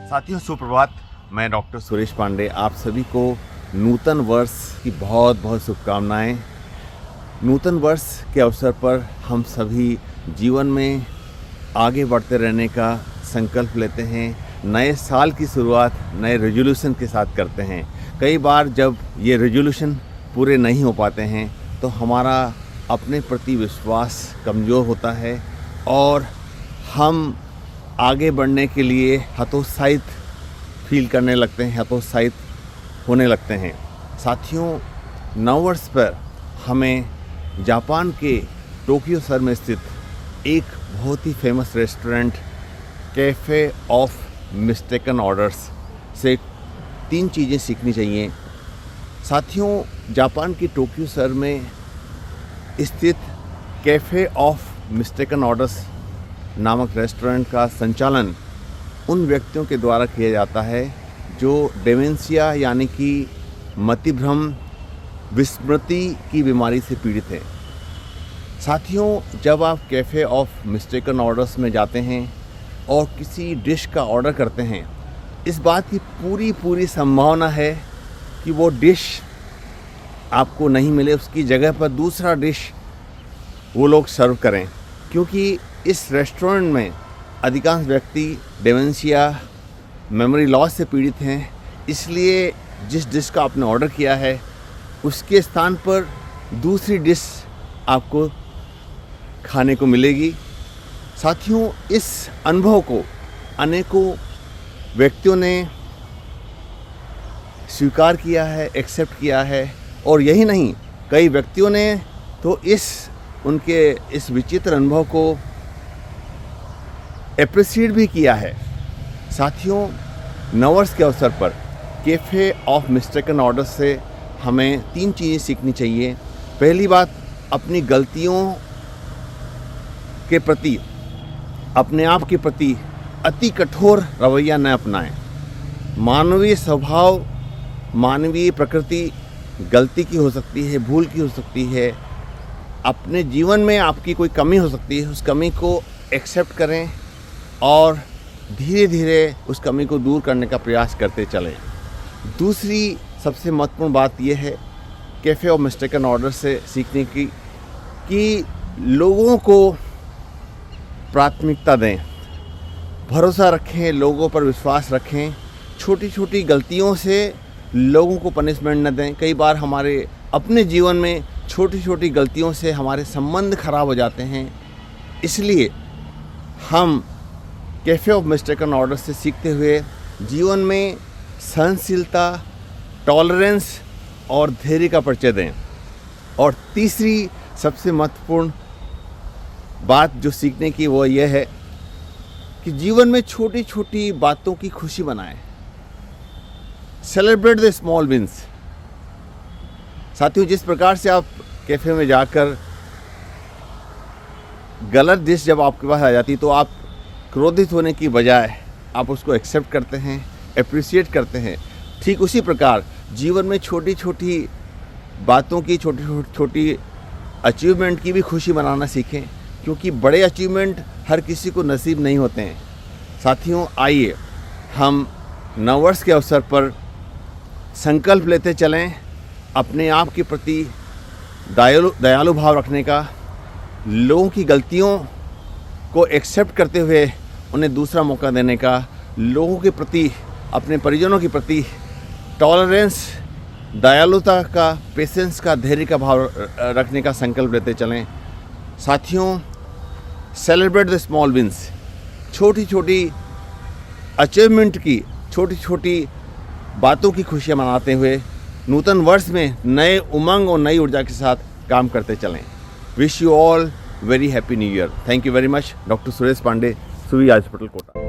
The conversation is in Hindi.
साथियों सुप्रभात। मैं डॉक्टर सुरेश पांडे आप सभी को नूतन वर्ष की बहुत बहुत शुभकामनाएं। नूतन वर्ष के अवसर पर हम सभी जीवन में आगे बढ़ते रहने का संकल्प लेते हैं। नए साल की शुरुआत नए रेजोल्यूशन के साथ करते हैं। कई बार जब ये रेजोल्यूशन पूरे नहीं हो पाते हैं तो हमारा अपने प्रति विश्वास कमज़ोर होता है और हम आगे बढ़ने के लिए हतोत्साहित फील करने लगते हैं, हतोत्साहित होने लगते हैं। साथियों, नववर्ष पर हमें जापान के टोक्यो शहर में स्थित एक बहुत ही famous restaurant cafe of mistaken orders से 3 चीज़ें सीखनी चाहिए। साथियों, जापान की टोक्यो शहर में स्थित कैफ़े ऑफ मिस्टेकन ऑर्डर्स नामक रेस्टोरेंट का संचालन उन व्यक्तियों के द्वारा किया जाता है जो डेमेंशिया यानी कि मतिभ्रम विस्मृति की बीमारी से पीड़ित हैं। साथियों, जब आप कैफ़े ऑफ मिस्टेकन ऑर्डर्स में जाते हैं और किसी डिश का ऑर्डर करते हैं, इस बात की पूरी संभावना है कि वो डिश आपको नहीं मिले, उसकी जगह पर दूसरा डिश वो लोग सर्व करें, क्योंकि इस रेस्टोरेंट में अधिकांश व्यक्ति डेमेंशिया मेमोरी लॉस से पीड़ित हैं। इसलिए जिस डिश का आपने ऑर्डर किया है उसके स्थान पर दूसरी डिश आपको खाने को मिलेगी। साथियों, इस अनुभव को अनेकों व्यक्तियों ने स्वीकार किया है, एक्सेप्ट किया है, और यही नहीं, कई व्यक्तियों ने तो उनके इस विचित्र अनुभव को एप्रिशिएट भी किया है। साथियों, नववर्ष के अवसर पर कैफ़े ऑफ मिस्टेकन ऑर्डर से हमें 3 चीज़ें सीखनी चाहिए। पहली बात, अपनी गलतियों के प्रति, अपने आप के प्रति अति कठोर रवैया न अपनाएं। मानवीय स्वभाव, मानवीय प्रकृति गलती की हो सकती है, भूल की हो सकती है। अपने जीवन में आपकी कोई कमी हो सकती है, उस कमी को एक्सेप्ट करें और धीरे धीरे उस कमी को दूर करने का प्रयास करते चलें। दूसरी सबसे महत्वपूर्ण बात यह है कैफ़े ऑफ मिस्टेकन ऑर्डर से सीखने की कि लोगों को प्राथमिकता दें, भरोसा रखें, लोगों पर विश्वास रखें। छोटी छोटी गलतियों से लोगों को पनिशमेंट न दें। कई बार हमारे अपने जीवन में छोटी छोटी गलतियों से हमारे संबंध खराब हो जाते हैं। इसलिए हम कैफ़े ऑफ मिस्टेकन ऑर्डर से सीखते हुए जीवन में सहनशीलता, टॉलरेंस और धैर्य का परिचय दें। और तीसरी सबसे महत्वपूर्ण बात जो सीखने की वो ये है कि जीवन में छोटी छोटी बातों की खुशी बनाएं। Celebrate the small wins. साथियों, जिस प्रकार से आप कैफ़े में जाकर गलत डिश जब आपके पास आ जाती तो आप क्रोधित होने की बजाय आप उसको एक्सेप्ट करते हैं, एप्रिशिएट करते हैं, ठीक उसी प्रकार जीवन में छोटी छोटी बातों की, छोटी अचीवमेंट की भी खुशी मनाना सीखें, क्योंकि बड़े अचीवमेंट हर किसी को नसीब नहीं होते हैं। साथियों, आइए हम नववर्ष के अवसर पर संकल्प लेते चलें अपने आप के प्रति दयालु भाव रखने का, लोगों की गलतियों को एक्सेप्ट करते हुए उन्हें दूसरा मौका देने का, लोगों के प्रति, अपने परिजनों के प्रति टॉलरेंस, दयालुता का, पेशेंस का, धैर्य का भाव रखने का संकल्प लेते चलें। साथियों, सेलिब्रेट द स्मॉल विंस। छोटी छोटी अचीवमेंट की, छोटी छोटी बातों की खुशियाँ मनाते हुए नूतन वर्ष में नए उमंग और नई ऊर्जा के साथ काम करते चलें। Wish you all very happy new year. Thank you very much. Doctor Suresh Pandey, Suvi hospital, Kota.